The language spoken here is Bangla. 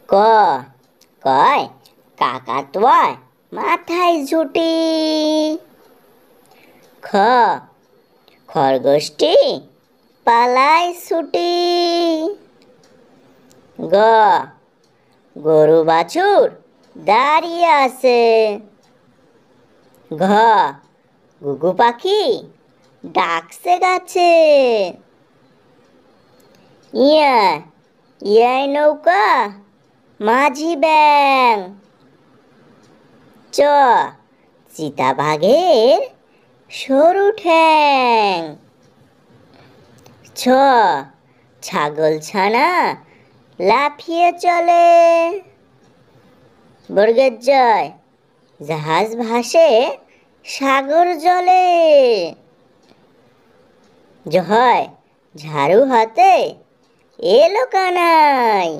ক কয় কাকাতুয়ায় মাথায় ঝুঁটি। খ খরগোশটি পালায় ছুটি। গ গরু বাছুর দাঁড়িয়ে আছে। ঘ ঘুঘু পাখি ডাকছে গাছে। ইয়া ইয়ায় নৌকা মাঝি ব্যাং। চ চিতাবাঘের সরু ঠ্যাং। ছ ছাগল ছানা লাফিয়ে চলে। বর্গের জয় জাহাজ ভাসে সাগর জলে। ঝড় ঝাড়ু হাতে এলো কানাই।